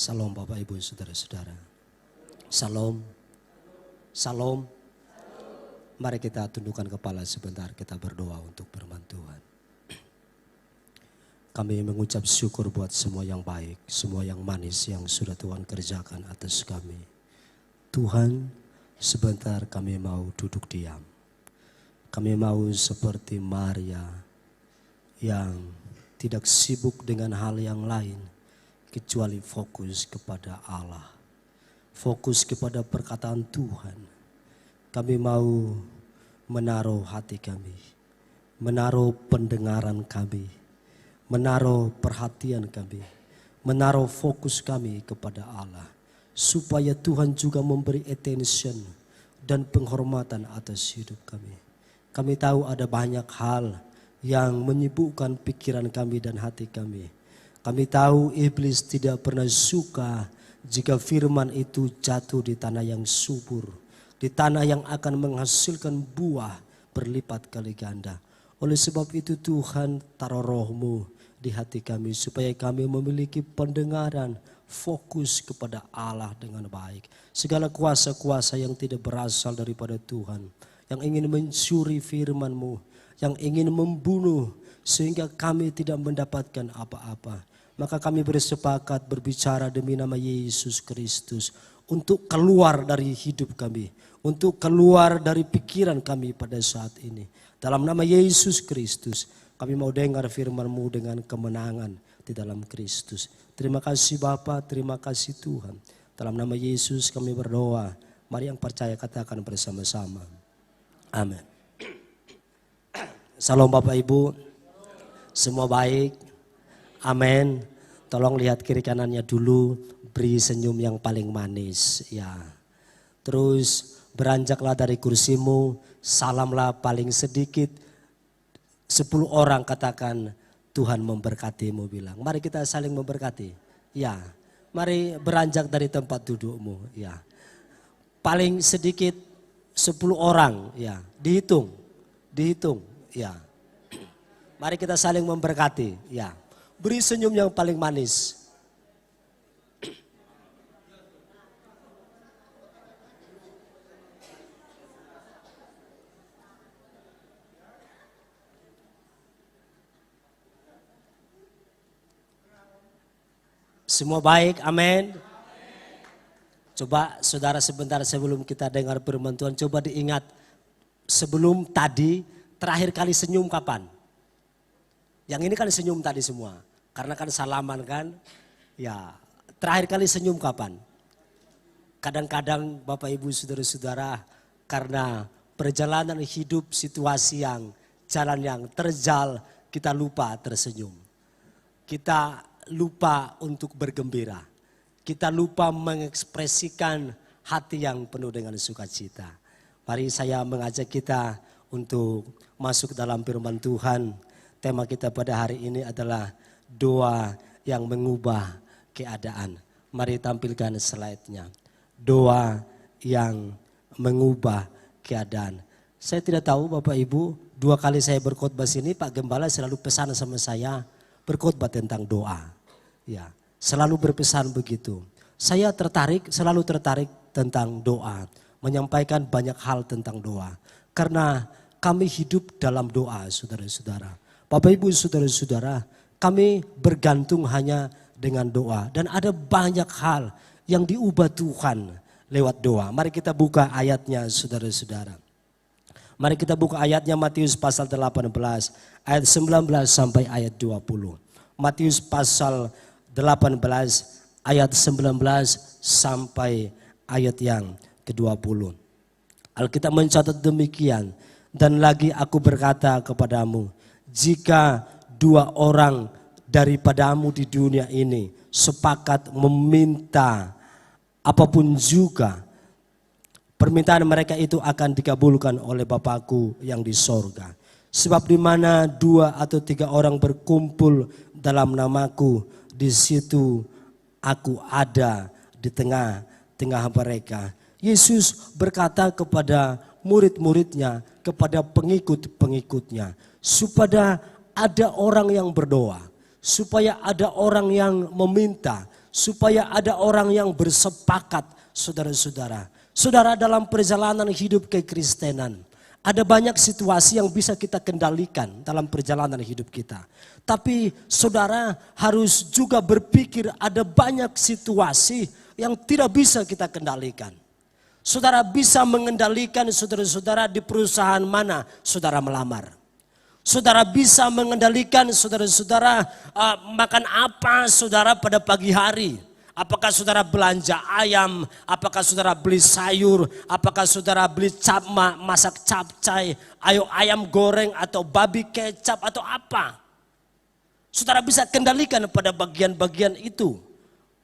Salam Bapak Ibu Saudara-saudara. Salam. Salam. Mari kita tundukkan kepala sebentar, kita berdoa untuk firman Tuhan. Kami mengucap syukur buat semua yang baik, semua yang manis yang sudah Tuhan kerjakan atas kami. Tuhan, sebentar kami mau duduk diam. Kami mau seperti Maria yang tidak sibuk dengan hal yang lain kecuali fokus kepada Allah. Fokus kepada perkataan Tuhan. Kami mau menaruh hati kami, menaruh pendengaran kami, menaruh perhatian kami, menaruh fokus kami kepada Allah. Supaya Tuhan juga memberi attention dan penghormatan atas hidup kami. Kami tahu ada banyak hal yang menyibukkan pikiran kami dan hati kami. Kami tahu iblis tidak pernah suka jika firman itu jatuh di tanah yang subur. Di tanah yang akan menghasilkan buah berlipat kali ganda. Oleh sebab itu Tuhan taruh roh-Mu di hati kami. Supaya kami memiliki pendengaran fokus kepada Allah dengan baik. Segala kuasa-kuasa yang tidak berasal daripada Tuhan. Yang ingin mencuri firman-Mu. Yang ingin membunuh sehingga kami tidak mendapatkan apa-apa. Maka kami bersepakat berbicara demi nama Yesus Kristus untuk keluar dari hidup kami, untuk keluar dari pikiran kami pada saat ini. Dalam nama Yesus Kristus kami mau dengar firman-Mu dengan kemenangan di dalam Kristus. Terima kasih Bapa, terima kasih Tuhan. Dalam nama Yesus kami berdoa. Mari yang percaya katakan bersama-sama. Amin. Salam Bapak Ibu, semua baik. Amin. Tolong lihat kiri kanannya dulu, beri senyum yang paling manis. Ya. Terus beranjaklah dari kursimu, salamlah paling sedikit 10 orang, katakan Tuhan memberkatimu, bilang. Mari kita saling memberkati. Ya. Mari beranjak dari tempat dudukmu. Ya. Paling sedikit 10 orang. Ya. Dihitung. Ya. Mari kita saling memberkati. Ya. Beri senyum yang paling manis. Semua baik, amin. Coba saudara sebentar sebelum kita dengar firman Tuhan, coba diingat sebelum tadi terakhir kali senyum kapan? Yang ini kan senyum tadi semua. Karena kan salaman kan. Ya, terakhir kali senyum kapan? Kadang-kadang Bapak Ibu Saudara-saudara, karena perjalanan hidup, situasi yang jalan yang terjal, kita lupa tersenyum. Kita lupa untuk bergembira. Kita lupa mengekspresikan hati yang penuh dengan sukacita. Mari saya mengajak kita untuk masuk dalam firman Tuhan. Tema kita pada hari ini adalah doa yang mengubah keadaan. Mari tampilkan slide-nya. Doa yang mengubah keadaan. Saya tidak tahu Bapak Ibu, 2 kali saya berkhotbah sini Pak Gembala selalu pesan sama saya berkhotbah tentang doa. Ya, selalu berpesan begitu. Saya selalu tertarik tentang doa, menyampaikan banyak hal tentang doa. Karena kami hidup dalam doa, saudara-saudara. Bapak Ibu saudara-saudara, kami bergantung hanya dengan doa. Dan ada banyak hal yang diubah Tuhan lewat doa. Mari kita buka ayatnya saudara-saudara. Mari kita buka ayatnya Matius pasal 18 ayat 19 sampai ayat 20. Matius pasal 18 ayat 19 sampai ayat yang ke-20. Alkitab mencatat demikian. Dan lagi aku berkata kepadamu, jika 2 orang daripadamu di dunia ini sepakat meminta apapun juga, permintaan mereka itu akan dikabulkan oleh Bapakku yang di sorga. Sebab di mana 2 atau 3 orang berkumpul dalam namaku, di situ aku ada di tengah-tengah mereka. Yesus berkata kepada murid-muridnya, kepada pengikut-pengikutnya, supaya ada orang yang berdoa, supaya ada orang yang meminta, supaya ada orang yang bersepakat, saudara-saudara. Saudara, dalam perjalanan hidup kekristenan, ada banyak situasi yang bisa kita kendalikan dalam perjalanan hidup kita. Tapi saudara harus juga berpikir ada banyak situasi yang tidak bisa kita kendalikan. Saudara bisa mengendalikan saudara-saudara di perusahaan mana saudara melamar. Saudara bisa mengendalikan saudara-saudara makan apa saudara pada pagi hari. Apakah saudara belanja ayam, apakah saudara beli sayur, apakah saudara beli masak capcay, ayam goreng atau babi kecap atau apa. Saudara bisa kendalikan pada bagian-bagian itu.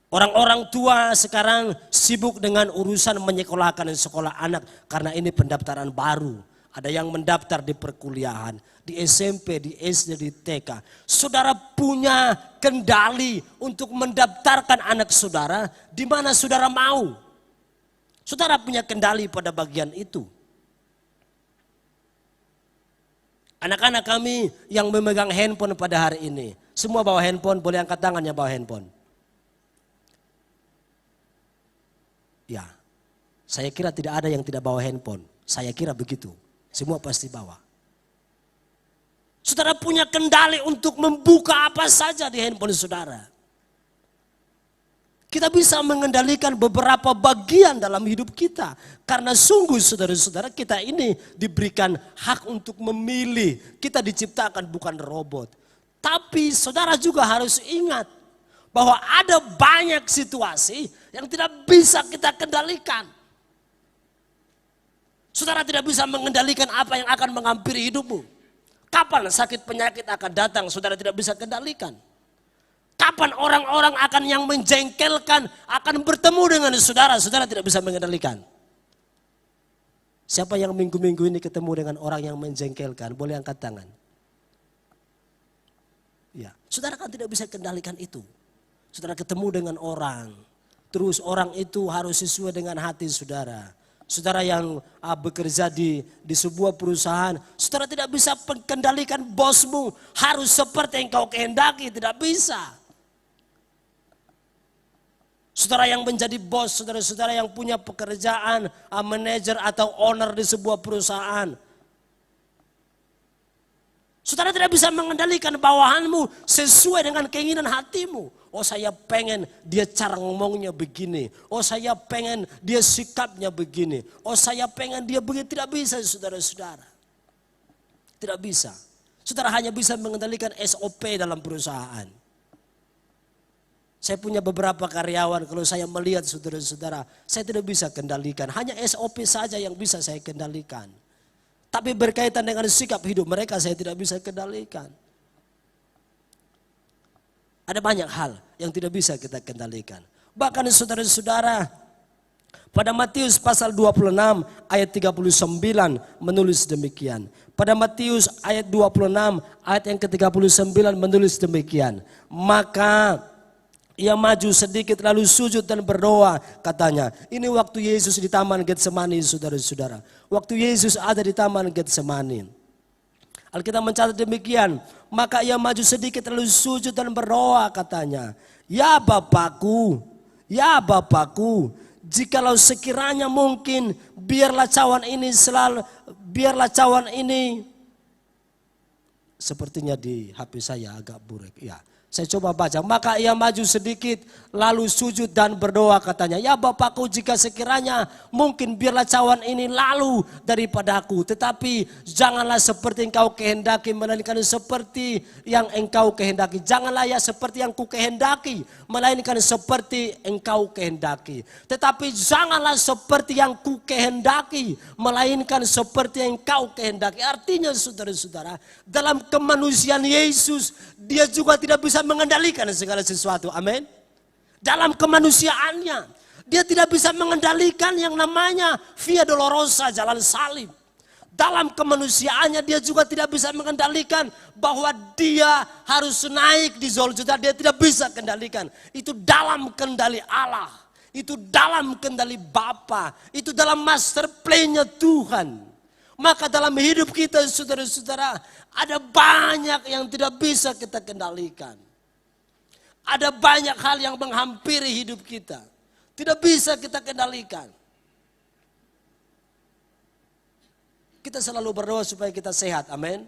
Orang-orang tua sekarang sibuk dengan urusan menyekolahkan sekolah anak karena ini pendaftaran baru. Ada yang mendaftar di perkuliahan, di SMP, di SD, di TK. Saudara punya kendali untuk mendaftarkan anak saudara di mana saudara mau. Saudara punya kendali pada bagian itu. Anak-anak kami yang memegang handphone pada hari ini. Semua bawa handphone, boleh angkat tangannya bawa handphone. Ya, saya kira tidak ada yang tidak bawa handphone. Saya kira begitu. Semua pasti bawa. Saudara punya kendali untuk membuka apa saja di handphone saudara. Kita bisa mengendalikan beberapa bagian dalam hidup kita. Karena sungguh saudara-saudara kita ini diberikan hak untuk memilih. Kita diciptakan bukan robot. Tapi saudara juga harus ingat bahwa ada banyak situasi yang tidak bisa kita kendalikan. Saudara tidak bisa mengendalikan apa yang akan menghampiri hidupmu. Kapan sakit penyakit akan datang, saudara tidak bisa kendalikan. Kapan orang-orang akan yang menjengkelkan akan bertemu dengan saudara, saudara tidak bisa mengendalikan. Siapa yang minggu-minggu ini ketemu dengan orang yang menjengkelkan, boleh angkat tangan. Ya, saudara kan tidak bisa kendalikan itu. Saudara ketemu dengan orang, terus orang itu harus sesuai dengan hati saudara. Saudara yang bekerja di sebuah perusahaan, saudara tidak bisa kendalikan bosmu harus seperti yang kau kehendaki, tidak bisa. Saudara yang menjadi bos, saudara-saudara yang punya pekerjaan, manajer atau owner di sebuah perusahaan. Saudara tidak bisa mengendalikan bawahanmu sesuai dengan keinginan hatimu. Oh saya pengen dia cara ngomongnya begini. Oh saya pengen dia sikapnya begini. Oh saya pengen dia begini. Tidak bisa saudara-saudara. Tidak bisa. Saudara hanya bisa mengendalikan SOP dalam perusahaan. Saya punya beberapa karyawan, kalau saya melihat saudara-saudara, saya tidak bisa kendalikan. Hanya SOP saja yang bisa saya kendalikan. Tapi berkaitan dengan sikap hidup mereka saya tidak bisa kendalikan. Ada banyak hal yang tidak bisa kita kendalikan. Bahkan saudara-saudara, pada Matius pasal 26 ayat 39 menulis demikian. Pada Matius ayat 26 ayat yang ke-39 menulis demikian. Maka ia maju sedikit lalu sujud dan berdoa katanya. Ini waktu Yesus di Taman Getsemani saudara-saudara. Waktu Yesus ada di Taman Getsemani. Alkitab mencatat demikian. Maka ia maju sedikit lalu sujud dan berdoa katanya. Ya Bapakku, jikalau sekiranya mungkin biarlah cawan ini sepertinya di HP saya agak buruk ya. Saya coba baca, maka ia maju sedikit lalu sujud dan berdoa katanya. Ya Bapakku jika sekiranya mungkin biarlah cawan ini lalu daripada aku. Tetapi janganlah seperti engkau kehendaki melainkan seperti yang engkau kehendaki. Janganlah ya seperti yang ku kehendaki melainkan seperti engkau kehendaki. Tetapi janganlah seperti yang ku kehendaki melainkan seperti yang engkau kehendaki. Artinya saudara-saudara dalam kemanusiaan Yesus dia juga tidak bisa mengendalikan segala sesuatu. Amin. Dalam kemanusiaannya dia tidak bisa mengendalikan yang namanya Via Dolorosa, jalan salib. Dalam kemanusiaannya dia juga tidak bisa mengendalikan bahwa dia harus naik di Golgota. Dia tidak bisa kendalikan. Itu dalam kendali Allah. Itu dalam kendali Bapa. Itu dalam master plan-nya Tuhan. Maka dalam hidup kita saudara-saudara ada banyak yang tidak bisa kita kendalikan. Ada banyak hal yang menghampiri hidup kita. Tidak bisa kita kendalikan. Kita selalu berdoa supaya kita sehat, amin.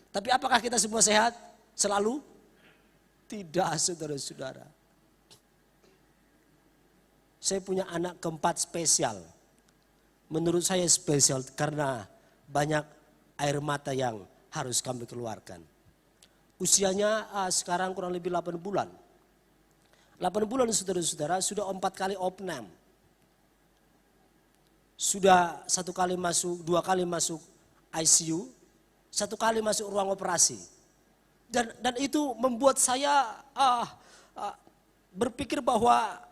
Tapi apakah kita semua sehat? Selalu? Tidak, saudara-saudara. Saya punya anak keempat spesial. Menurut saya spesial karena banyak air mata yang harus kami keluarkan. Usianya sekarang kurang lebih 8 bulan. 8 bulan saudara-saudara sudah 4 kali opnam. Sudah 1 kali masuk, 2 kali masuk ICU, 1 kali masuk ruang operasi. Dan itu membuat saya berpikir bahwa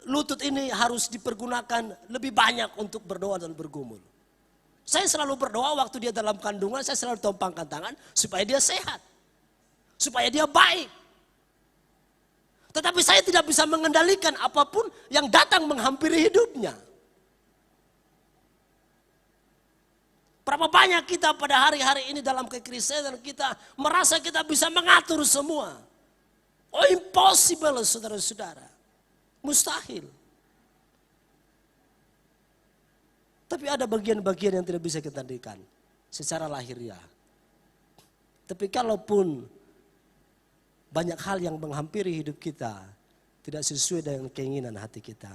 lutut ini harus dipergunakan lebih banyak untuk berdoa dan bergumul. Saya selalu berdoa waktu dia dalam kandungan, saya selalu tumpangkan tangan supaya dia sehat. Supaya dia baik. Tetapi saya tidak bisa mengendalikan apapun yang datang menghampiri hidupnya. Berapa banyak kita pada hari-hari ini dalam kekristenan kita merasa kita bisa mengatur semua. Oh, impossible saudara-saudara. Mustahil. Tapi ada bagian-bagian yang tidak bisa kita kendalikan secara lahiriah. Tapi kalaupun banyak hal yang menghampiri hidup kita tidak sesuai dengan keinginan hati kita,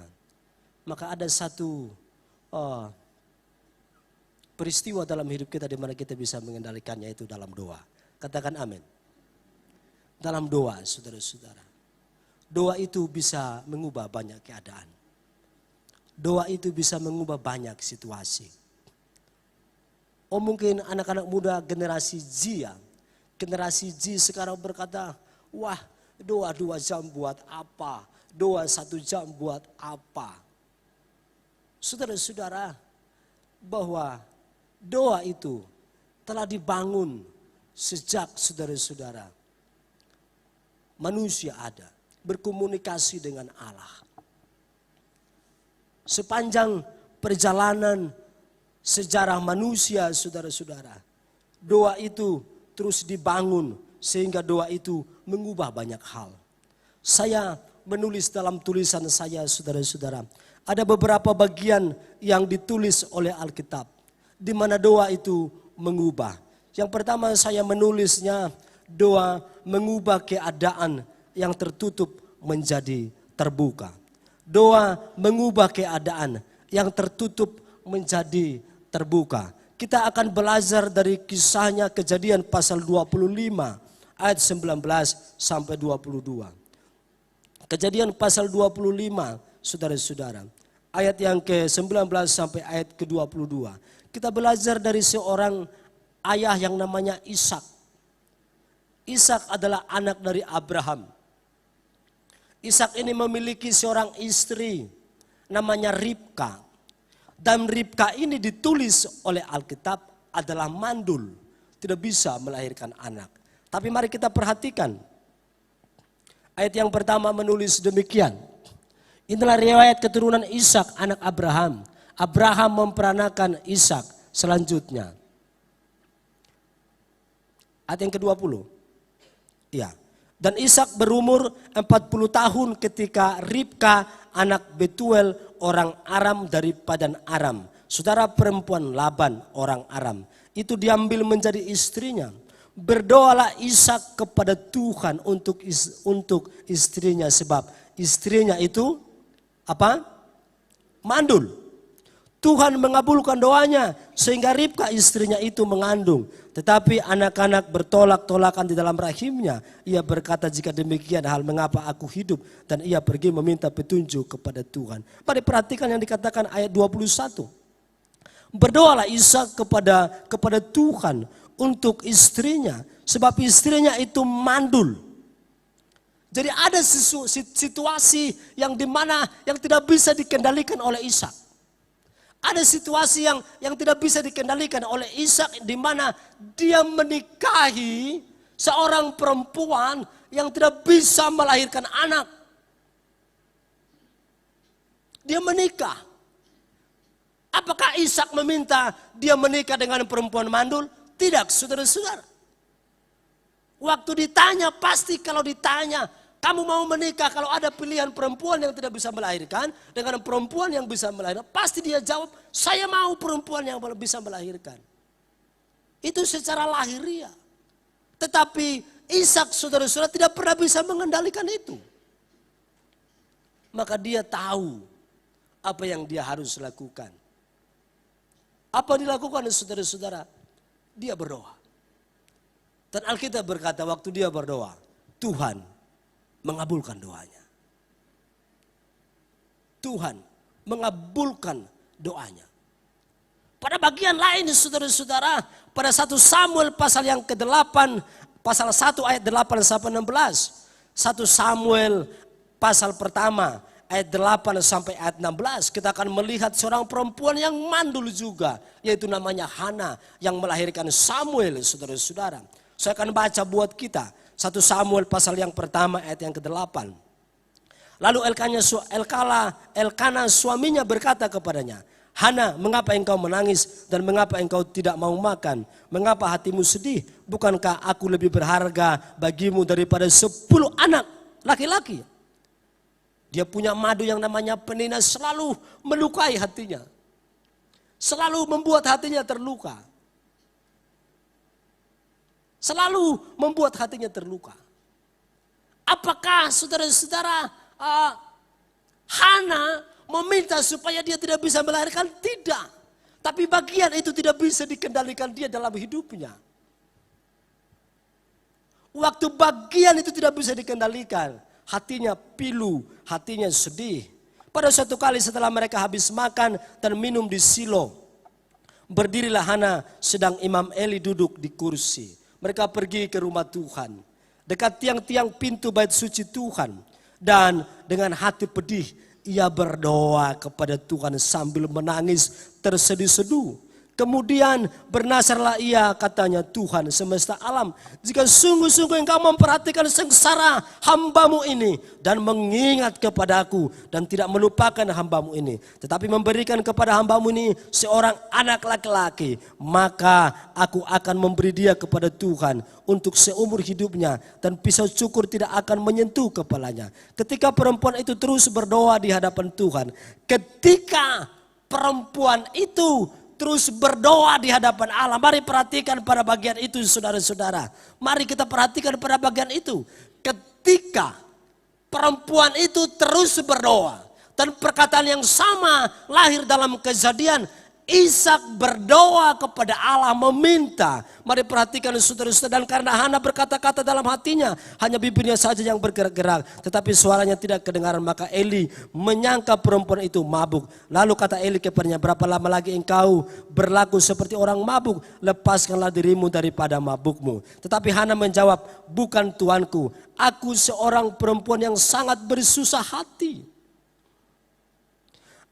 maka ada satu peristiwa dalam hidup kita di mana kita bisa mengendalikannya, yaitu dalam doa. Katakan amin. Dalam doa, saudara-saudara. Doa itu bisa mengubah banyak keadaan. Doa itu bisa mengubah banyak situasi. Oh, mungkin anak-anak muda generasi Z ya. Generasi Z sekarang berkata, wah, doa 2 jam buat apa? Doa 1 jam buat apa? Saudara-saudara, bahwa doa itu telah dibangun sejak saudara-saudara manusia ada, berkomunikasi dengan Allah. Sepanjang perjalanan sejarah manusia, saudara-saudara, doa itu terus dibangun sehingga doa itu mengubah banyak hal. Saya menulis dalam tulisan saya, saudara-saudara, ada beberapa bagian yang ditulis oleh Alkitab di mana doa itu mengubah. Yang pertama saya menulisnya, doa mengubah keadaan yang tertutup menjadi terbuka. Doa mengubah keadaan yang tertutup menjadi terbuka. Kita akan belajar dari kisahnya Kejadian pasal 25 ayat 19 sampai 22. Kejadian pasal 25, saudara-saudara, ayat yang ke-19 sampai ayat ke-22. Kita belajar dari seorang ayah yang namanya Ishak. Ishak adalah anak dari Abraham. Ishak ini memiliki seorang istri namanya Ribka. Dan Ribka ini ditulis oleh Alkitab adalah mandul. Tidak bisa melahirkan anak. Tapi mari kita perhatikan. Ayat yang pertama menulis demikian. Inilah riwayat keturunan Ishak anak Abraham. Abraham memperanakan Ishak. Selanjutnya. Ayat yang ke-20. Ya. Dan Ishak berumur 40 tahun ketika Ribka anak Betuel orang Aram dari Padan Aram, saudara perempuan Laban orang Aram, itu diambil menjadi istrinya. Berdoalah Ishak kepada Tuhan untuk istrinya, sebab istrinya itu apa? Mandul. Tuhan mengabulkan doanya sehingga Ribka istrinya itu mengandung. Tetapi anak-anak bertolak-tolakan di dalam rahimnya. Ia berkata, jika demikian hal mengapa aku hidup? Dan ia pergi meminta petunjuk kepada Tuhan. Mari perhatikan yang dikatakan ayat 21. Berdoalah Ishak kepada Tuhan untuk istrinya. Sebab istrinya itu mandul. Jadi ada situasi yang dimana yang tidak bisa dikendalikan oleh Ishak. Ada situasi yang tidak bisa dikendalikan oleh Ishak di mana dia menikahi seorang perempuan yang tidak bisa melahirkan anak. Dia menikah. Apakah Ishak meminta dia menikah dengan perempuan mandul? Tidak, saudara-saudara. Waktu ditanya, pasti kalau ditanya, kamu mau menikah kalau ada pilihan perempuan yang tidak bisa melahirkan dengan perempuan yang bisa melahirkan, pasti dia jawab, saya mau perempuan yang bisa melahirkan. Itu secara lahiriah. Tetapi Ishak, saudara-saudara, tidak pernah bisa mengendalikan itu. Maka dia tahu apa yang dia harus lakukan. Apa dilakukan saudara-saudara? Dia berdoa. Dan Alkitab berkata waktu dia berdoa, Tuhan mengabulkan doanya. Tuhan mengabulkan doanya. Pada bagian lain saudara-saudara, pada 1 Samuel pasal yang ke-8, pasal 1 ayat 8 sampai 16. 1 Samuel pasal pertama ayat 8 sampai ayat 16, kita akan melihat seorang perempuan yang mandul juga, yaitu namanya Hana yang melahirkan Samuel, saudara-saudara. Saya akan baca buat kita 1 Samuel pasal yang pertama ayat yang ke-8. Lalu Elkana suaminya berkata kepadanya, Hana, mengapa engkau menangis dan mengapa engkau tidak mau makan? Mengapa hatimu sedih? Bukankah aku lebih berharga bagimu daripada 10 anak laki-laki? Dia punya madu yang namanya penina, selalu melukai hatinya. Selalu membuat hatinya terluka. Selalu membuat hatinya terluka. Apakah saudara-saudara Hana meminta supaya dia tidak bisa melahirkan? Tidak. Tapi bagian itu tidak bisa dikendalikan dia dalam hidupnya. Waktu bagian itu tidak bisa dikendalikan, hatinya pilu, hatinya sedih. Pada suatu kali setelah mereka habis makan dan minum di Silo, berdirilah Hana sedang Imam Eli duduk di kursi. Mereka pergi ke rumah Tuhan, dekat tiang-tiang pintu bait suci Tuhan. Dan dengan hati pedih, ia berdoa kepada Tuhan sambil menangis terseduh-seduh. Kemudian bernasarlah ia, katanya, Tuhan semesta alam, jika sungguh-sungguh engkau memperhatikan sengsara hambamu ini dan mengingat kepadaku dan tidak melupakan hambamu ini, tetapi memberikan kepada hambamu ini seorang anak laki-laki, maka aku akan memberi dia kepada Tuhan untuk seumur hidupnya dan pisau cukur tidak akan menyentuh kepalanya. Ketika perempuan itu terus berdoa di hadapan Tuhan, ketika perempuan itu terus berdoa di hadapan Allah. Mari perhatikan pada bagian itu saudara-saudara. Mari kita perhatikan pada bagian itu. Ketika perempuan itu terus berdoa. Dan perkataan yang sama lahir dalam Kejadian. Ishak berdoa kepada Allah meminta. Mari perhatikan saudara-saudara. Dan karena Hana berkata-kata dalam hatinya, hanya bibirnya saja yang bergerak-gerak, tetapi suaranya tidak kedengaran. Maka Eli menyangka perempuan itu mabuk. Lalu kata Eli kepadanya, berapa lama lagi engkau berlaku seperti orang mabuk? Lepaskanlah dirimu daripada mabukmu. Tetapi Hana menjawab, bukan tuanku, aku seorang perempuan yang sangat bersusah hati.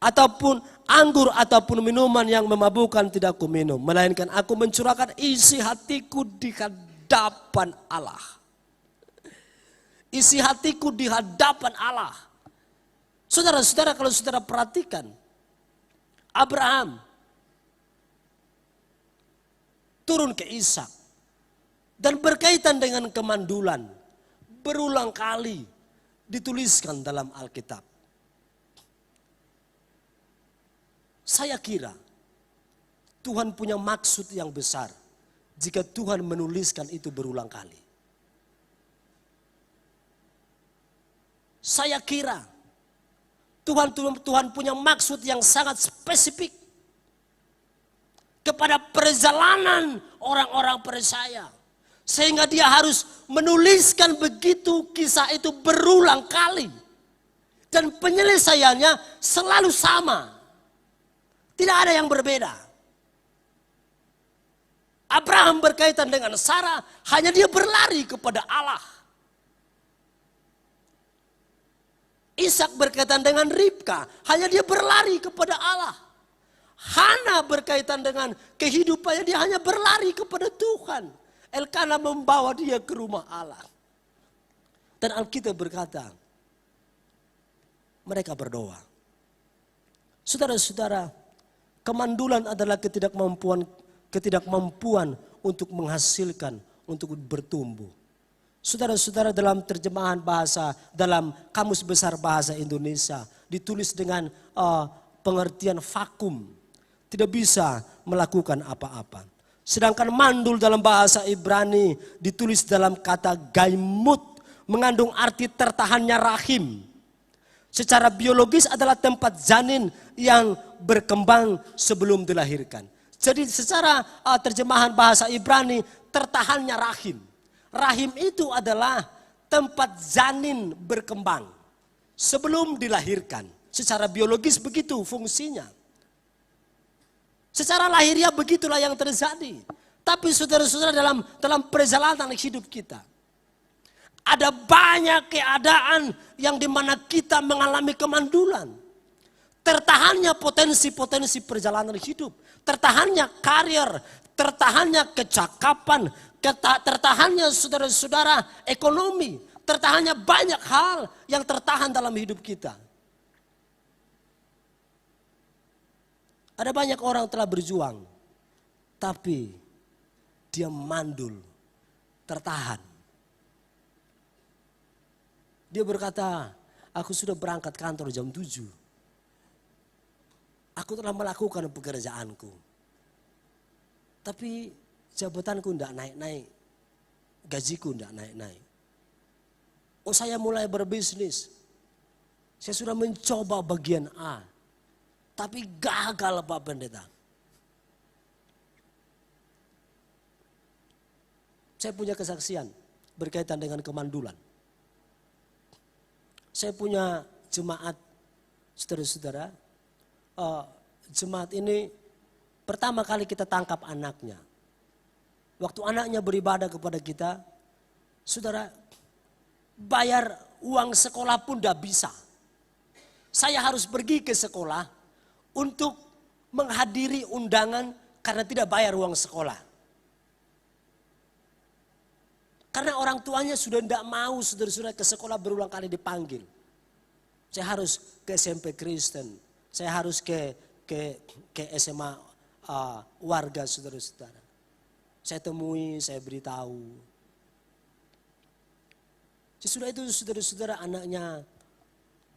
Ataupun anggur ataupun minuman yang memabukkan tidak aku minum, melainkan aku mencurahkan isi hatiku di hadapan Allah. Isi hatiku di hadapan Allah. Saudara-saudara, kalau saudara perhatikan, Abraham turun ke Ishak dan berkaitan dengan kemandulan, berulang kali dituliskan dalam Alkitab. Saya kira Tuhan punya maksud yang besar jika Tuhan menuliskan itu berulang kali. Saya kira Tuhan punya maksud yang sangat spesifik kepada perjalanan orang-orang percaya. Sehingga dia harus menuliskan begitu kisah itu berulang kali. Dan penyelesaiannya selalu sama. Tidak ada yang berbeda. Abraham berkaitan dengan Sarah, hanya dia berlari kepada Allah. Ishak berkaitan dengan Ribka, hanya dia berlari kepada Allah. Hana berkaitan dengan kehidupannya, dia hanya berlari kepada Tuhan. Elkana membawa dia ke rumah Allah. Dan Alkitab berkata, mereka berdoa. Saudara-saudara, kemandulan adalah ketidakmampuan untuk menghasilkan, untuk bertumbuh. Saudara-saudara, dalam terjemahan bahasa, dalam Kamus Besar Bahasa Indonesia, ditulis dengan pengertian vakum. Tidak bisa melakukan apa-apa. Sedangkan mandul dalam bahasa Ibrani ditulis dalam kata gaimut, mengandung arti tertahannya rahim. Secara biologis adalah tempat janin yang berkembang sebelum dilahirkan. Jadi secara terjemahan bahasa Ibrani, tertahannya rahim. Rahim itu adalah tempat janin berkembang sebelum dilahirkan. Secara biologis begitu fungsinya. Secara lahiriah begitulah yang terjadi. Tapi saudara-saudara, dalam perjalanan hidup kita, ada banyak keadaan yang dimana kita mengalami kemandulan. Tertahannya potensi-potensi perjalanan hidup. Tertahannya karir, tertahannya kecakapan, tertahannya saudara-saudara ekonomi, tertahannya banyak hal yang tertahan dalam hidup kita. Ada banyak orang telah berjuang, tapi dia mandul, tertahan. Dia berkata, aku sudah berangkat kantor jam 7. Aku telah melakukan pekerjaanku. Tapi jabatanku tidak naik-naik. Gajiku tidak naik-naik. Oh, saya mulai berbisnis. Saya sudah mencoba bagian A. Tapi gagal, Pak Pendeta. Saya punya kesaksian berkaitan dengan kemandulan. Saya punya jemaat, saudara-saudara. Jemaat ini pertama kali kita tangkap anaknya. Waktu anaknya beribadah kepada kita, saudara, bayar uang sekolah pun tidak bisa. Saya harus pergi ke sekolah untuk menghadiri undangan karena tidak bayar uang sekolah. Karena orang tuanya sudah tidak mau saudara-saudara ke sekolah berulang kali dipanggil. Saya harus ke SMP Kristen. Saya harus ke SMA warga saudara-saudara. Saya temui, saya beritahu. Sesudah itu saudara-saudara anaknya,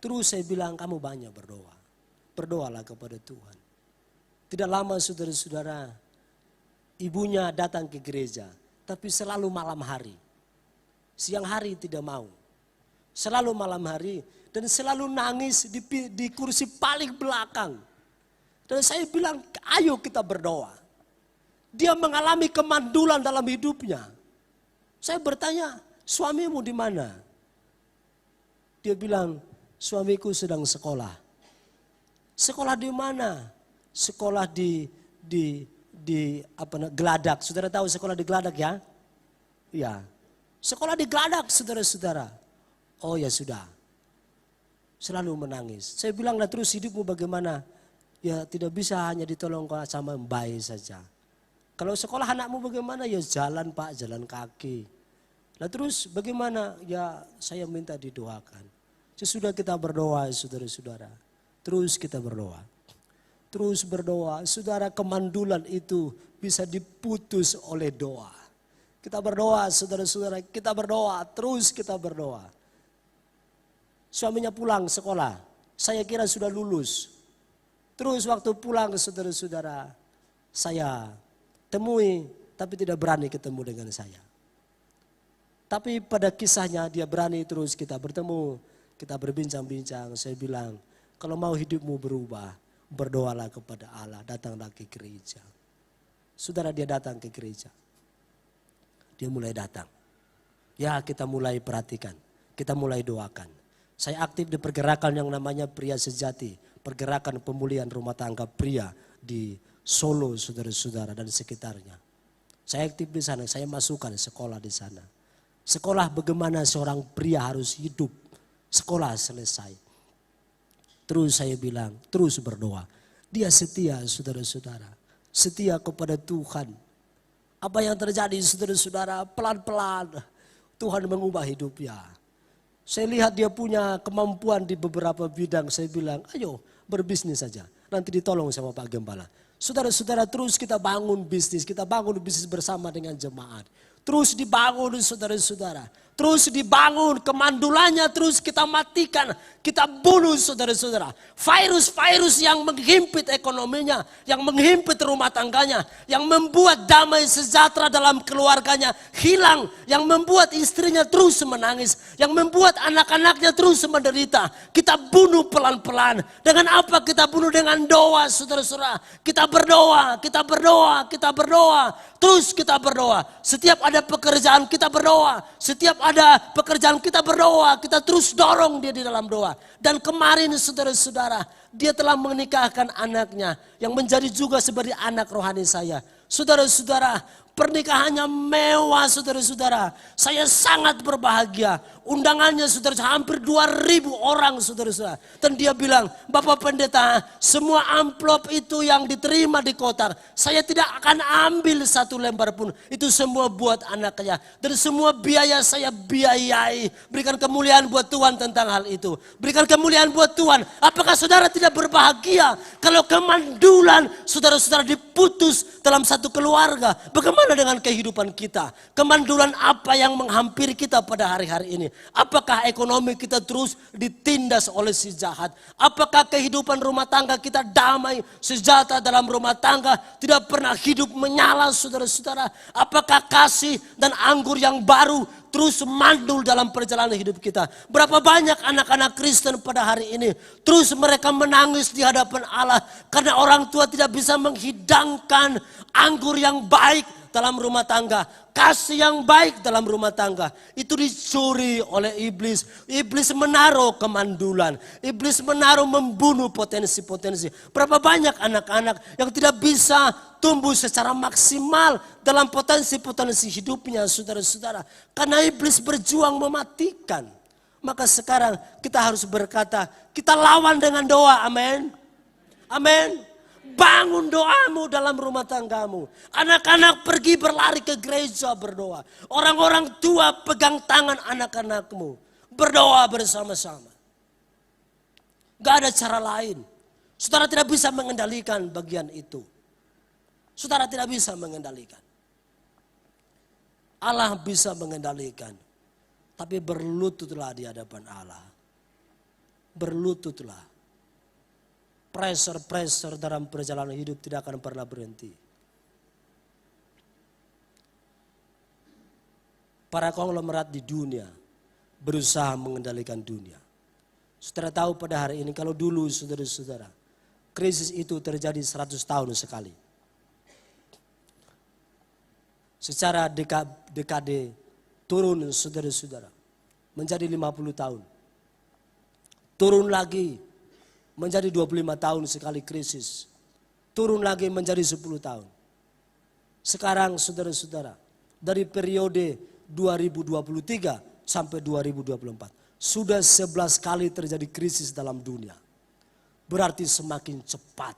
terus saya bilang kamu banyak berdoa. Berdoalah kepada Tuhan. Tidak lama saudara-saudara, ibunya datang ke gereja. Tapi selalu malam hari. Siang hari tidak mau. Selalu malam hari. Dan selalu nangis di kursi paling belakang. Dan saya bilang, ayo kita berdoa. Dia mengalami kemandulan dalam hidupnya. Saya bertanya, suamimu di mana? Dia bilang, suamiku sedang sekolah. Sekolah di mana? Sekolah di Geladak. Saudara tahu sekolah di Geladak ya? Ya. Sekolah di Geladak, saudara-saudara. Oh ya sudah. Selalu menangis. Saya bilang, lah terus hidupmu bagaimana? Ya tidak bisa hanya ditolong sama bayi saja. Kalau sekolah anakmu bagaimana? Ya jalan Pak, jalan kaki. Lah terus bagaimana? Ya saya minta didoakan. Sesudah kita berdoa saudara-saudara. Terus kita berdoa. Terus berdoa. Saudara, kemandulan itu bisa diputus oleh doa. Kita berdoa saudara-saudara. Kita berdoa. Terus kita berdoa. Suaminya pulang sekolah. Saya kira sudah lulus. Terus waktu pulang saudara-saudara. Saya temui tapi tidak berani ketemu dengan saya. Tapi pada kisahnya dia berani terus kita bertemu. Kita berbincang-bincang. Saya bilang, kalau mau hidupmu berubah, berdoalah kepada Allah. Datanglah ke gereja. Saudara, dia datang ke gereja. Dia mulai datang. Ya kita mulai perhatikan. Kita mulai doakan. Saya aktif di pergerakan yang namanya Pria Sejati. Pergerakan pemulihan rumah tangga pria di Solo, saudara-saudara dan sekitarnya. Saya aktif di sana, saya masukkan sekolah di sana. Sekolah bagaimana seorang pria harus hidup. Sekolah selesai. Terus saya bilang, terus berdoa. Dia setia saudara-saudara. Setia kepada Tuhan. Apa yang terjadi saudara-saudara, pelan-pelan Tuhan mengubah hidupnya. Saya lihat dia punya kemampuan di beberapa bidang. Saya bilang, ayo berbisnis saja. Nanti ditolong sama Pak Gembala. Saudara-saudara, terus kita bangun bisnis. Kita bangun bisnis bersama dengan jemaat. Terus dibangun saudara-saudara. terus dibangun, kemandulannya terus kita matikan, kita bunuh saudara-saudara. Virus-virus yang menghimpit ekonominya, yang menghimpit rumah tangganya, yang membuat damai sejahtera dalam keluarganya hilang, yang membuat istrinya terus menangis, yang membuat anak-anaknya terus menderita. Kita bunuh pelan-pelan. Dengan apa kita bunuh? Dengan doa, saudara-saudara. Kita berdoa, kita berdoa, kita berdoa. Terus kita berdoa. Setiap ada pekerjaan kita berdoa. Setiap ada pekerjaan kita berdoa. Kita terus dorong dia di dalam doa. Dan kemarin saudara-saudara, dia telah menikahkan anaknya yang menjadi juga seperti anak rohani saya. Saudara-saudara, pernikahannya mewah saudara-saudara. Saya sangat berbahagia. Undangannya saudara hampir 2.000 orang saudara-saudara. Dan dia bilang, Bapak Pendeta, semua amplop itu yang diterima di kotak, saya tidak akan ambil satu lembar pun. Itu semua buat anaknya. Dan semua biaya saya biayai. Berikan kemuliaan buat Tuhan tentang hal itu. Berikan kemuliaan buat Tuhan. Apakah saudara tidak berbahagia kalau kemandulan saudara-saudara diputus dalam satu keluarga? Bagaimana dengan kehidupan kita? Kemandulan apa yang menghampiri kita pada hari-hari ini? Apakah ekonomi kita terus ditindas oleh si jahat? Apakah kehidupan rumah tangga kita damai, sejahtera dalam rumah tangga, tidak pernah hidup menyala saudara-saudara? Apakah kasih dan anggur yang baru terus mandul dalam perjalanan hidup kita? Berapa banyak anak-anak Kristen pada hari ini terus mereka menangis di hadapan Allah karena orang tua tidak bisa menghidangkan anggur yang baik dalam rumah tangga, kasih yang baik dalam rumah tangga. Itu dicuri oleh iblis. Iblis menaruh kemandulan. Iblis menaruh membunuh potensi-potensi. Berapa banyak anak-anak yang tidak bisa tumbuh secara maksimal dalam potensi-potensi hidupnya saudara-saudara. Karena iblis berjuang mematikan. Maka sekarang kita harus berkata, kita lawan dengan doa, amin. Amin. Bangun doamu dalam rumah tanggamu. Anak-anak pergi berlari ke gereja berdoa. Orang-orang tua pegang tangan anak-anakmu. Berdoa bersama-sama. Gak ada cara lain. Saudara tidak bisa mengendalikan bagian itu. Saudara tidak bisa mengendalikan. Allah bisa mengendalikan. Tapi berlututlah di hadapan Allah. Berlututlah. Pressure dalam perjalanan hidup tidak akan pernah berhenti. Para konglomerat di dunia berusaha mengendalikan dunia. Saudara tahu pada hari ini, kalau dulu saudara-saudara, krisis itu terjadi 100 tahun sekali. Secara dekade turun saudara-saudara menjadi 50 tahun. Turun lagi menjadi 25 tahun sekali krisis. Turun lagi menjadi 10 tahun. Sekarang saudara-saudara, dari periode 2023 sampai 2024. Sudah 11 kali terjadi krisis dalam dunia. Berarti semakin cepat.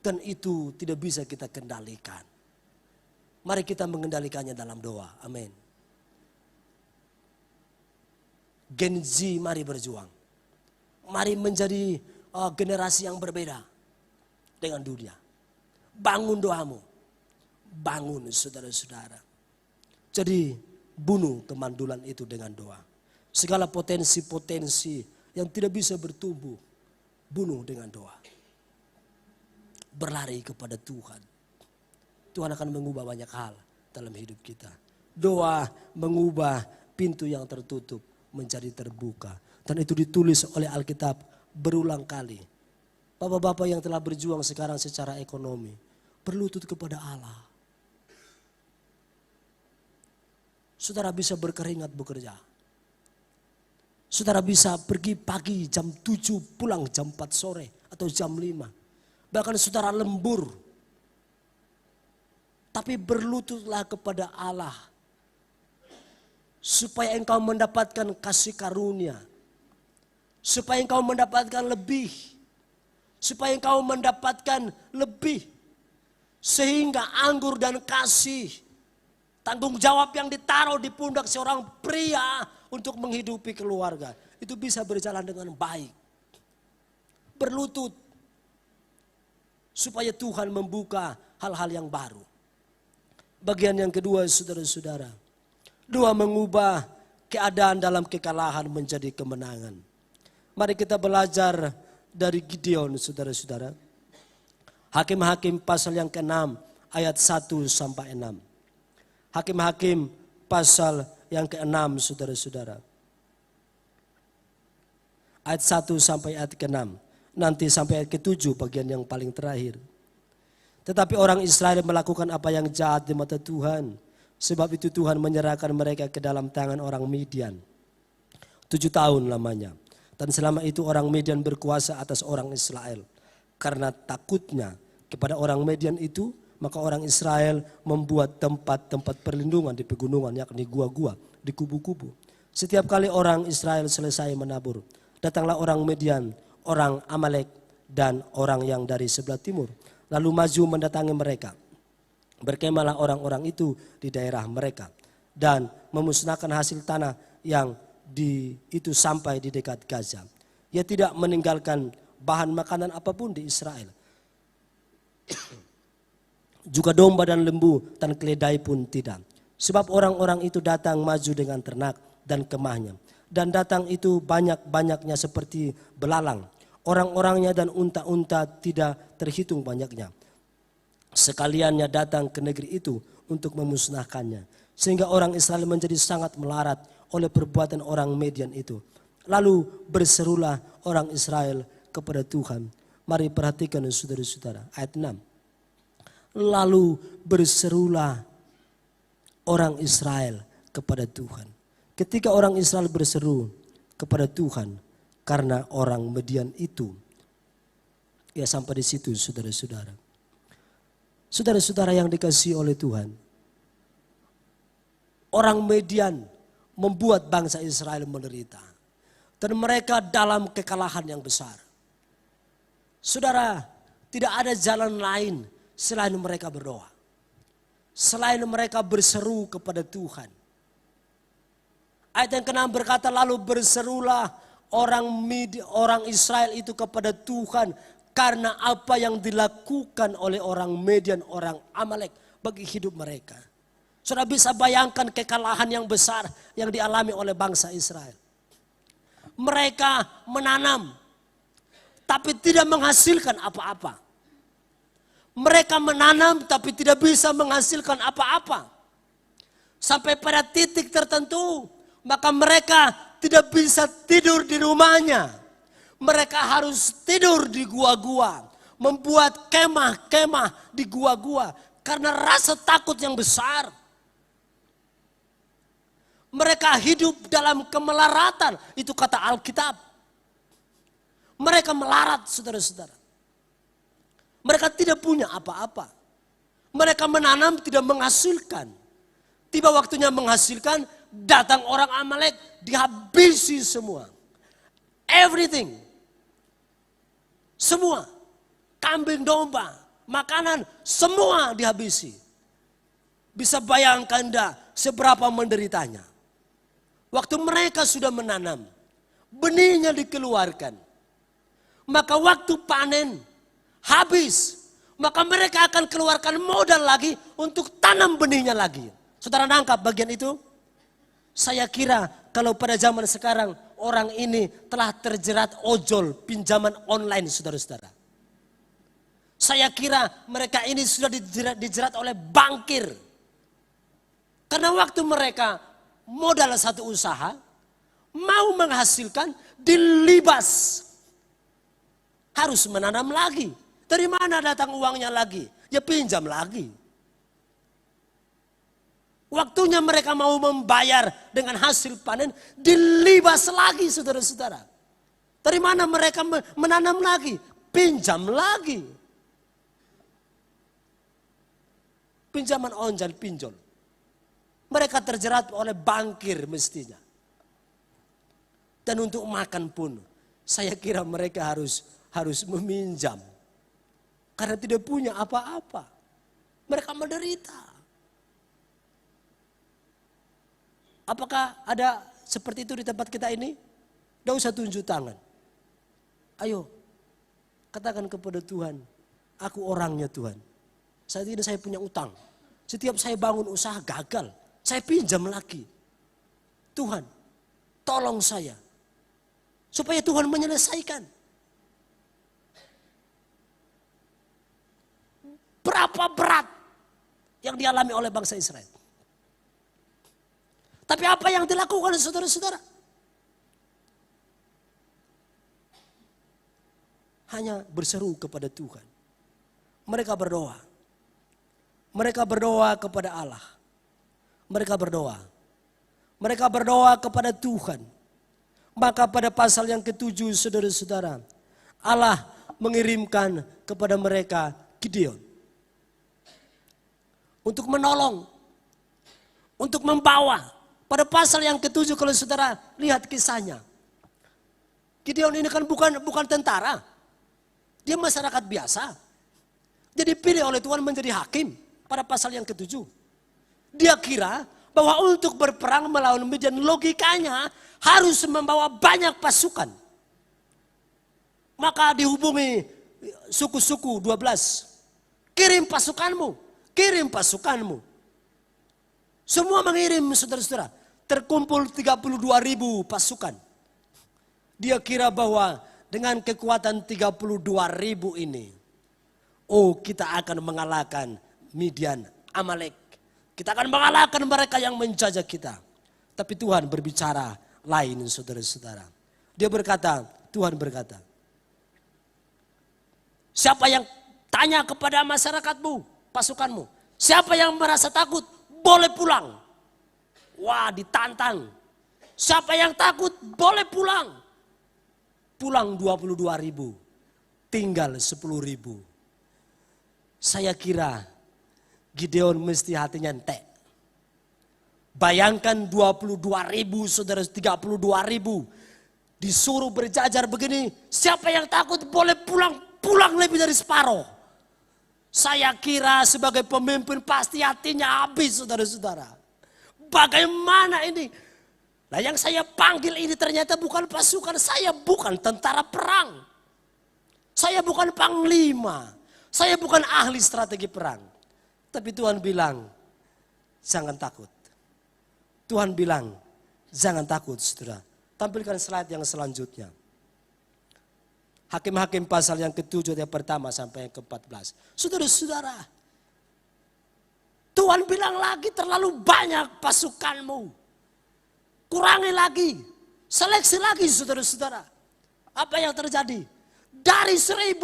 Dan itu tidak bisa kita kendalikan. Mari kita mengendalikannya dalam doa. Amin. Gen Z mari berjuang. Mari menjadi generasi yang berbeda dengan dunia. Bangun doamu. Bangun saudara-saudara. Jadi bunuh kemandulan itu dengan doa. Segala potensi-potensi yang tidak bisa bertumbuh. Bunuh dengan doa. Berlari kepada Tuhan. Tuhan akan mengubah banyak hal dalam hidup kita. Doa mengubah pintu yang tertutup menjadi terbuka. Dan itu ditulis oleh Alkitab berulang kali. Bapak-bapak yang telah berjuang sekarang secara ekonomi, berlutut kepada Allah. Saudara bisa berkeringat bekerja. Saudara bisa pergi pagi jam 7, pulang jam 4 sore atau jam 5. Bahkan saudara lembur. Tapi berlututlah kepada Allah. Supaya engkau mendapatkan kasih karunia. Supaya engkau mendapatkan lebih. Supaya engkau mendapatkan lebih. Sehingga anggur dan kasih. Tanggung jawab yang ditaruh di pundak seorang pria untuk menghidupi keluarga. Itu bisa berjalan dengan baik. Berlutut. Supaya Tuhan membuka hal-hal yang baru. Bagian yang kedua saudara-saudara. Dua, mengubah keadaan dalam kekalahan menjadi kemenangan. Mari kita belajar dari Gideon, saudara-saudara. Hakim-Hakim pasal yang ke-6 ayat 1 sampai 6. Hakim-Hakim pasal yang ke-6, saudara-saudara. Ayat 1 sampai ayat ke-6. Nanti sampai ayat ke-7 bagian yang paling terakhir. Tetapi orang Israel melakukan apa yang jahat di mata Tuhan. Sebab itu Tuhan menyerahkan mereka ke dalam tangan orang Midian. 7 tahun lamanya. Dan selama itu orang Midian berkuasa atas orang Israel. Karena takutnya kepada orang Midian itu, maka orang Israel membuat tempat-tempat perlindungan di pegunungan, yakni gua-gua, di kubu-kubu. Setiap kali orang Israel selesai menabur, datanglah orang Midian, orang Amalek, dan orang yang dari sebelah timur. Lalu maju mendatangi mereka. Berkemahlah orang-orang itu di daerah mereka. Dan memusnahkan hasil tanah yang itu sampai di dekat Gaza. Ia tidak meninggalkan bahan makanan apapun di Israel. Juga domba dan lembu dan keledai pun tidak. Sebab orang-orang itu datang maju dengan ternak dan kemahnya. Dan datang itu banyak-banyaknya seperti belalang. Orang-orangnya dan unta-unta tidak terhitung banyaknya. Sekaliannya datang ke negeri itu untuk memusnahkannya. Sehingga orang Israel menjadi sangat melarat oleh perbuatan orang Midian itu. Lalu berserulah orang Israel kepada Tuhan. Mari perhatikan saudara-saudara, ayat 6. Lalu berserulah orang Israel kepada Tuhan. Ketika orang Israel berseru kepada Tuhan karena orang Midian itu. Ya, sampai di situ saudara-saudara. Saudara-saudara yang dikasihi oleh Tuhan. Orang Midian membuat bangsa Israel menderita. Dan mereka dalam kekalahan yang besar. Saudara, tidak ada jalan lain selain mereka berdoa. Selain mereka berseru kepada Tuhan. Ayat yang ke-6 berkata, lalu berserulah orang Israel itu kepada Tuhan karena apa yang dilakukan oleh orang Midian, orang Amalek bagi hidup mereka. Sudah bisa bayangkan kekalahan yang besar yang dialami oleh bangsa Israel. Mereka menanam tapi tidak menghasilkan apa-apa. Mereka menanam tapi tidak bisa menghasilkan apa-apa. Sampai pada titik tertentu, maka mereka tidak bisa tidur di rumahnya. Mereka harus tidur di gua-gua. Membuat kemah-kemah di gua-gua. Karena rasa takut yang besar. Mereka hidup dalam kemelaratan. Itu kata Alkitab. Mereka melarat, saudara-saudara. Mereka tidak punya apa-apa. Mereka menanam tidak menghasilkan. Tiba waktunya menghasilkan, datang orang Amalek, dihabisi semua. Everything. Semua. Kambing, domba, makanan, semua dihabisi. Bisa bayangkan dah seberapa menderitanya. Waktu mereka sudah menanam, benihnya dikeluarkan. Maka waktu panen habis. Maka mereka akan keluarkan modal lagi untuk tanam benihnya lagi. Saudara nangkap bagian itu? Saya kira kalau pada zaman sekarang orang ini telah terjerat ojol pinjaman online, saudara-saudara. Saya kira mereka ini sudah dijerat oleh bankir. Karena waktu mereka modal satu usaha, mau menghasilkan, dilibas. Harus menanam lagi. Dari mana datang uangnya lagi? Ya pinjam lagi. Waktunya mereka mau membayar dengan hasil panen, dilibas lagi saudara-saudara. Dari mana mereka menanam lagi? Pinjam lagi. Pinjaman onjal pinjol. Mereka terjerat oleh bankir mestinya. Dan untuk makan pun, saya kira mereka harus meminjam. Karena tidak punya apa-apa. Mereka menderita. Apakah ada seperti itu di tempat kita ini? Tidak usah tunjuk tangan. Ayo, katakan kepada Tuhan, aku orangnya Tuhan. Saat ini saya punya utang. Setiap saya bangun usaha gagal, saya pinjam lagi. Tuhan, tolong saya. Supaya Tuhan menyelesaikan. Berapa berat yang dialami oleh bangsa Israel. Tapi apa yang dilakukan saudara-saudara? Hanya berseru kepada Tuhan. Mereka berdoa. Mereka berdoa kepada Allah. Mereka berdoa. Mereka berdoa kepada Tuhan. Maka pada pasal yang ke-7 saudara-saudara, Allah mengirimkan kepada mereka Gideon. Untuk menolong. Untuk membawa. Pada pasal yang ke-7 kalau saudara lihat kisahnya. Gideon ini kan bukan tentara. Dia masyarakat biasa. Jadi pilih oleh Tuhan menjadi hakim pada pasal yang ke-7. Dia kira bahwa untuk berperang melawan Midian logikanya harus membawa banyak pasukan. Maka dihubungi suku-suku 12. Kirim pasukanmu, kirim pasukanmu. Semua mengirim saudara-saudara. Terkumpul 32.000 pasukan. Dia kira bahwa dengan kekuatan 32.000 ini, oh kita akan mengalahkan Midian, Amalek. Kita akan mengalahkan mereka yang menjajah kita. Tapi Tuhan berbicara lain saudara-saudara. Dia berkata, Tuhan berkata, siapa yang tanya kepada masyarakatmu, pasukanmu, siapa yang merasa takut, boleh pulang. Wah, ditantang. Siapa yang takut, boleh pulang. Pulang 22.000, tinggal 10.000. Saya kira Gideon mesti hatinya entek. Bayangkan 22.000 saudara, 32.000. Disuruh berjajar begini, siapa yang takut boleh pulang, pulang lebih dari separuh. Saya kira sebagai pemimpin pasti hatinya habis saudara-saudara. Bagaimana ini? Nah yang saya panggil ini ternyata bukan pasukan, saya bukan tentara perang. Saya bukan panglima, saya bukan ahli strategi perang. Tapi Tuhan bilang, jangan takut. Tuhan bilang, jangan takut saudara. Tampilkan slide yang selanjutnya. Hakim-hakim pasal yang ke-7 yang pertama sampai yang ke-14. Saudara-saudara, Tuhan bilang lagi terlalu banyak pasukanmu. Kurangi lagi, seleksi lagi saudara-saudara. Apa yang terjadi? Dari 1.000,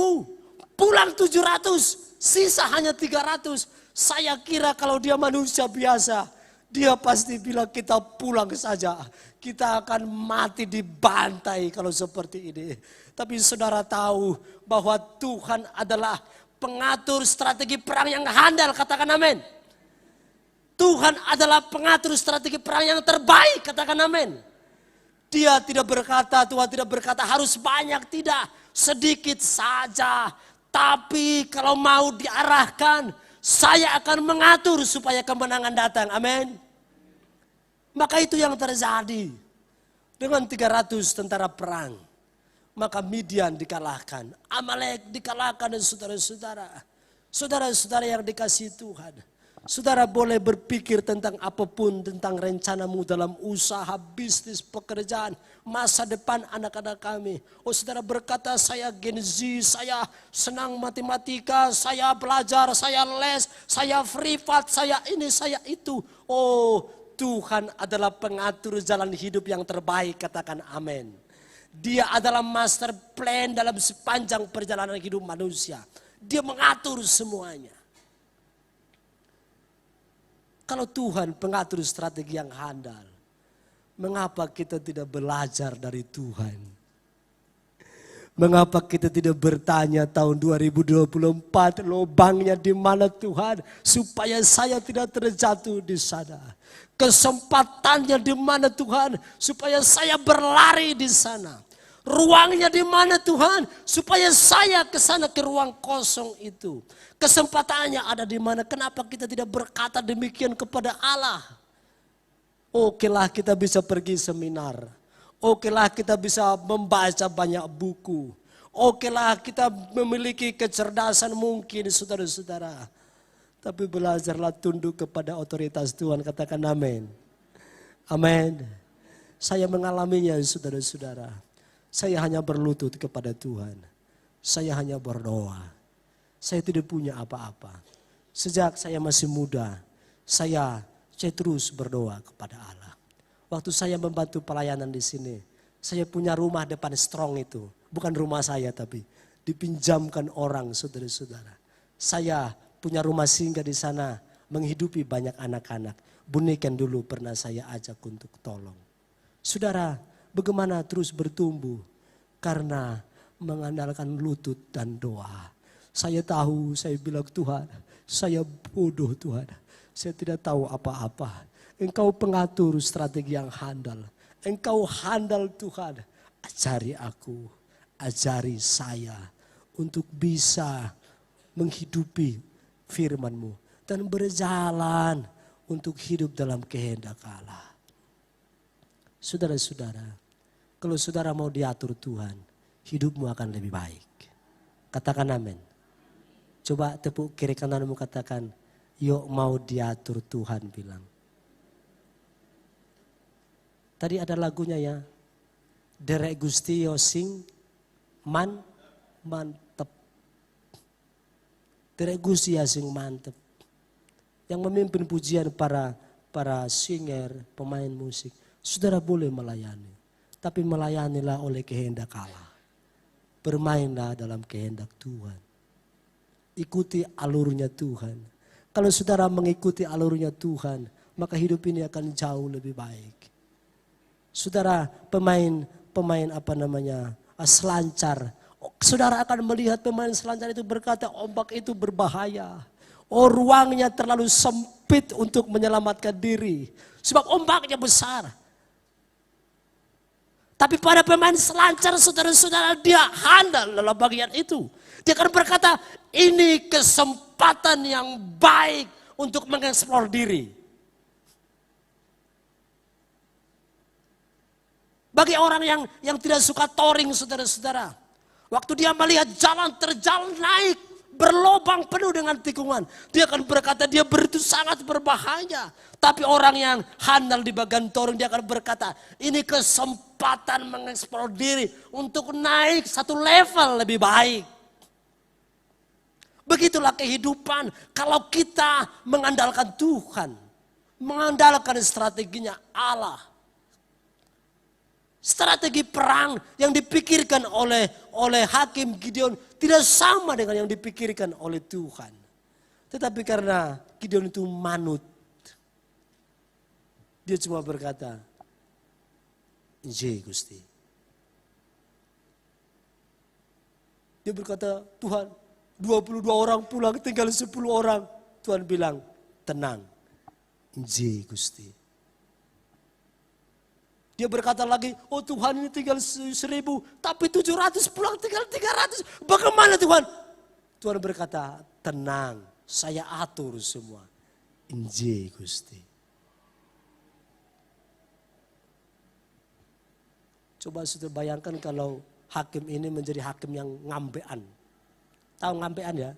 pulang 700, sisa hanya 300. Saya kira kalau dia manusia biasa, dia pasti bilang kita pulang saja. Kita akan mati dibantai kalau seperti ini. Tapi saudara tahu bahwa Tuhan adalah pengatur strategi perang yang handal, katakan amin. Tuhan adalah pengatur strategi perang yang terbaik, katakan amin. Dia tidak berkata, Tuhan tidak berkata harus banyak, tidak. Sedikit saja. Tapi kalau mau diarahkan, saya akan mengatur supaya kemenangan datang, amin. Maka itu yang terjadi. Dengan 300 tentara perang. Maka Midian dikalahkan. Amalek dikalahkan dan saudara-saudara. Saudara-saudara yang dikasihi Tuhan. Saudara boleh berpikir tentang apapun, tentang rencanamu dalam usaha, bisnis, pekerjaan, masa depan anak-anak kami. Oh saudara berkata saya Gen Z, saya senang matematika, saya belajar, saya les, saya privat, saya ini, saya itu. Oh Tuhan adalah pengatur jalan hidup yang terbaik, katakan amin. Dia adalah master plan dalam sepanjang perjalanan hidup manusia. Dia mengatur semuanya. Kalau Tuhan pengatur strategi yang handal, mengapa kita tidak belajar dari Tuhan? Mengapa kita tidak bertanya tahun 2024 lubangnya di mana Tuhan, supaya saya tidak terjatuh di sana. Kesempatannya di mana Tuhan, supaya saya berlari di sana. Ruangnya di mana Tuhan, supaya saya ke sana, ke ruang kosong itu. Kesempatannya ada di mana, kenapa kita tidak berkata demikian kepada Allah? Okelah kita bisa pergi seminar. Okelah kita bisa membaca banyak buku. Okelah kita memiliki kecerdasan mungkin saudara-saudara. Tapi belajarlah tunduk kepada otoritas Tuhan, katakan amin. Amin. Saya mengalaminya saudara-saudara. Saya hanya berlutut kepada Tuhan. Saya hanya berdoa. Saya tidak punya apa-apa. Sejak saya masih muda, saya terus berdoa kepada Allah. Waktu saya membantu pelayanan di sini, saya punya rumah depan strong itu. Bukan rumah saya tapi dipinjamkan orang saudara-saudara. Saya punya rumah singgah di sana, menghidupi banyak anak-anak. Bunikan dulu pernah saya ajak untuk tolong. Saudara, bagaimana terus bertumbuh? Karena mengandalkan lutut dan doa. Saya tahu, saya bilang Tuhan, saya bodoh Tuhan. Saya tidak tahu apa-apa. Engkau pengatur strategi yang handal. Engkau handal Tuhan. Ajari aku, ajari saya untuk bisa menghidupi firman-Mu. Dan berjalan untuk hidup dalam kehendak Allah. Saudara-saudara, kalau saudara mau diatur Tuhan, hidupmu akan lebih baik. Katakan amin. Coba tepuk kiri kananmu katakan, yuk mau diatur Tuhan bilang. Tadi ada lagunya ya. Derek Gusti yo sing mantep. Derek Gusti ya sing mantep. Yang memimpin pujian para singer, pemain musik. Saudara boleh melayani. Tapi melayanilah oleh kehendak Allah. Bermainlah dalam kehendak Tuhan. Ikuti alurnya Tuhan. Kalau saudara mengikuti alurnya Tuhan, maka hidup ini akan jauh lebih baik. Saudara pemain selancar. Saudara akan melihat pemain selancar itu berkata ombak itu berbahaya. Oh ruangnya terlalu sempit untuk menyelamatkan diri. Sebab ombaknya besar. Tapi pada pemain selancar saudara-saudara dia handal dalam bagian itu. Dia akan berkata ini kesempatan yang baik untuk mengeksplor diri. Bagi orang yang tidak suka touring saudara-saudara. Waktu dia melihat jalan terjal naik. Berlobang penuh dengan tikungan. Dia akan berkata dia itu sangat berbahaya. Tapi orang yang handal di bagian touring dia akan berkata ini kesempatan mengeksplor diri untuk naik satu level lebih baik. Begitulah kehidupan kalau kita mengandalkan Tuhan. Mengandalkan strateginya Allah. Strategi perang yang dipikirkan oleh Hakim Gideon tidak sama dengan yang dipikirkan oleh Tuhan. Tetapi karena Gideon itu manut. Dia cuma berkata, "Nje Gusti." Dia berkata, "Tuhan, 22 orang pulang tinggal 10 orang." Tuhan bilang, "Tenang. Nje Gusti." Dia berkata lagi, oh Tuhan ini tinggal 1000, tapi 700 pulang tinggal 300. Bagaimana Tuhan? Tuhan berkata, tenang, saya atur semua. Inje Gusti. Coba sudah bayangkan kalau hakim ini menjadi hakim yang ngambean. Tahu ngambean ya?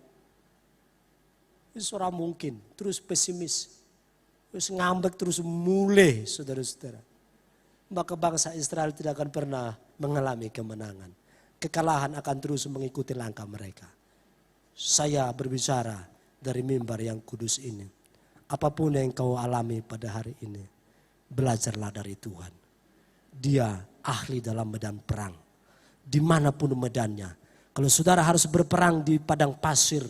Itu seorang mungkin, terus pesimis. Terus ngambek terus mulai saudara-saudara. Maka bangsa Israel tidak akan pernah mengalami kemenangan. Kekalahan akan terus mengikuti langkah mereka. Saya berbicara dari mimbar yang kudus ini. Apapun yang kau alami pada hari ini, belajarlah dari Tuhan. Dia ahli dalam medan perang. Dimanapun medannya. Kalau saudara harus berperang di padang pasir,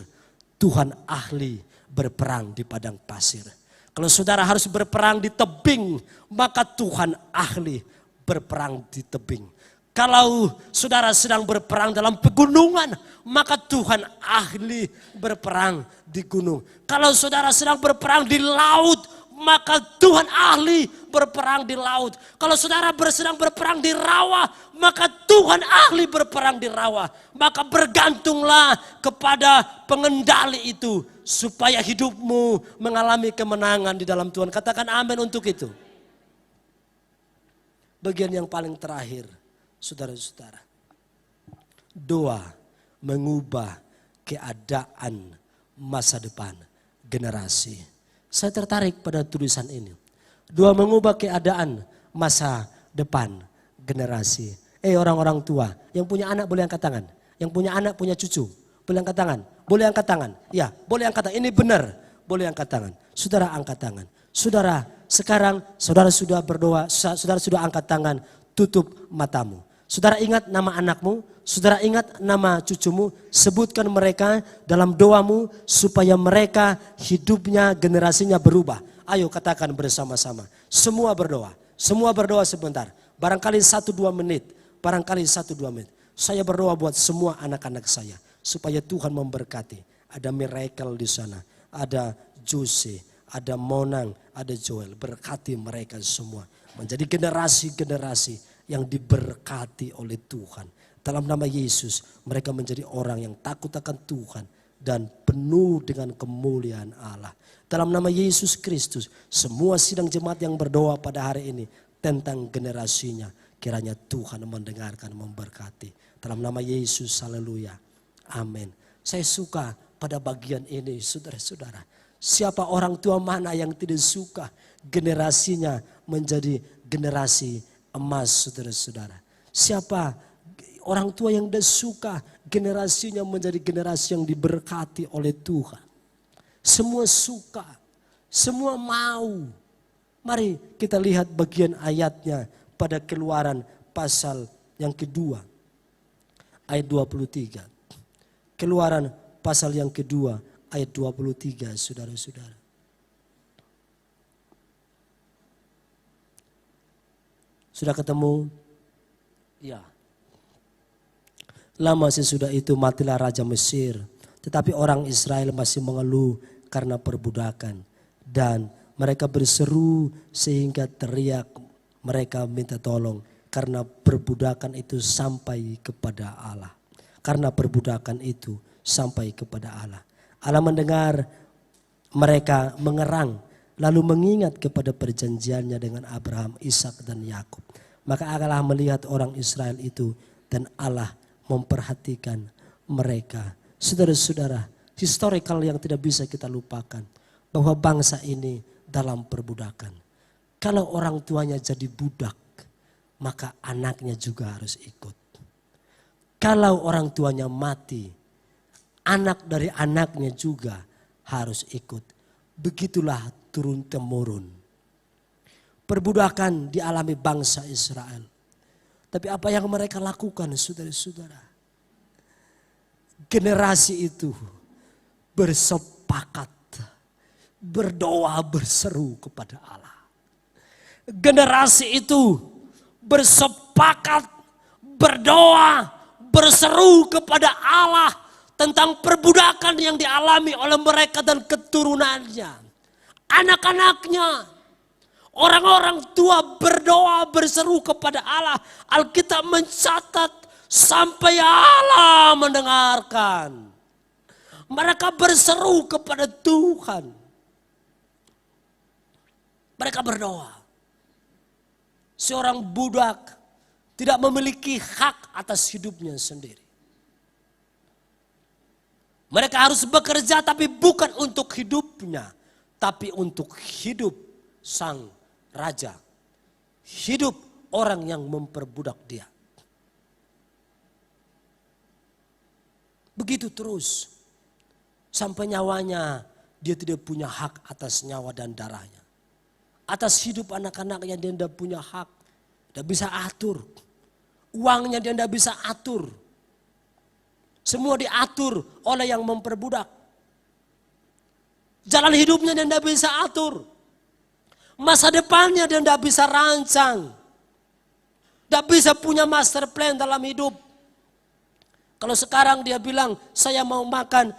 Tuhan ahli berperang di padang pasir. Kalau saudara harus berperang di tebing, maka Tuhan ahli berperang di tebing. Kalau saudara sedang berperang dalam pegunungan, maka Tuhan ahli berperang di gunung. Kalau saudara sedang berperang di laut, maka Tuhan ahli berperang di laut. Kalau saudara sedang berperang di rawa, maka Tuhan ahli berperang di rawa. Maka bergantunglah kepada pengendali itu, supaya hidupmu mengalami kemenangan di dalam Tuhan. Katakan amin untuk itu. Bagian yang paling terakhir, saudara-saudara. Doa mengubah keadaan masa depan generasi. Saya tertarik pada tulisan ini. Doa mengubah keadaan masa depan generasi. Orang-orang tua yang punya anak boleh angkat tangan. Yang punya anak punya cucu boleh angkat tangan. Boleh angkat tangan. Ya, boleh angkat tangan. Ini benar. Boleh angkat tangan. Saudara angkat tangan. Saudara, sekarang saudara sudah berdoa, saudara sudah angkat tangan, tutup matamu. Saudara ingat nama anakmu, saudara ingat nama cucumu, sebutkan mereka dalam doamu supaya mereka hidupnya, generasinya berubah. Ayo katakan bersama-sama. Semua berdoa sebentar. Barangkali 1-2 menit, Saya berdoa buat semua anak-anak saya supaya Tuhan memberkati. Ada miracle di sana, ada Jose, ada Monang, ada Joel. Berkati mereka semua menjadi generasi-generasi yang diberkati oleh Tuhan. Dalam nama Yesus mereka menjadi orang yang takut akan Tuhan dan penuh dengan kemuliaan Allah. Dalam nama Yesus Kristus, semua sidang jemaat yang berdoa pada hari ini tentang generasinya, kiranya Tuhan mendengarkan, memberkati. Dalam nama Yesus, haleluya. Amin. Saya suka pada bagian ini, saudara-saudara. Siapa orang tua mana yang tidak suka generasinya menjadi generasi emas, saudara-saudara. Siapa orang tua yang tidak suka generasinya menjadi generasi yang diberkati oleh Tuhan. Semua suka, semua mau. Mari kita lihat bagian ayatnya pada Keluaran pasal yang kedua. Ayat 23. Keluaran pasal yang kedua ayat 23, saudara-saudara. Sudah ketemu? Ya. Lama sesudah itu matilah Raja Mesir. Tetapi orang Israel masih mengeluh karena perbudakan. Dan mereka berseru sehingga teriak, mereka minta tolong. Karena perbudakan itu sampai kepada Allah. Karena perbudakan itu sampai kepada Allah. Allah mendengar mereka mengerang. Lalu mengingat kepada perjanjiannya dengan Abraham, Ishak dan Yakub. Maka Allah melihat orang Israel itu dan Allah memperhatikan mereka. Saudara-saudara, historical yang tidak bisa kita lupakan. Bahwa bangsa ini dalam perbudakan. Kalau orang tuanya jadi budak, maka anaknya juga harus ikut. Kalau orang tuanya mati, anak dari anaknya juga harus ikut. Begitulah turun-temurun. Perbudakan dialami bangsa Israel. Tapi apa yang mereka lakukan, saudara-saudara? Generasi itu bersepakat, berdoa, berseru kepada Allah. Generasi itu bersepakat, berdoa, berseru kepada Allah tentang perbudakan yang dialami oleh mereka dan keturunannya. Anak-anaknya, orang-orang tua berdoa, berseru kepada Allah. Alkitab mencatat sampai Allah mendengarkan. Mereka berseru kepada Tuhan. Mereka berdoa. Seorang budak tidak memiliki hak atas hidupnya sendiri. Mereka harus bekerja tapi bukan untuk hidupnya. Tapi untuk hidup sang raja. Hidup orang yang memperbudak dia. Begitu terus. Sampai nyawanya dia tidak punya hak atas nyawa dan darahnya. Atas hidup anak-anaknya dia tidak punya hak. Tidak bisa atur. Uangnya dia tidak bisa atur. Semua diatur oleh yang memperbudak. Jalan hidupnya dia tidak bisa atur. Masa depannya dia tidak bisa rancang. Tidak bisa punya master plan dalam hidup. Kalau sekarang dia bilang saya mau makan,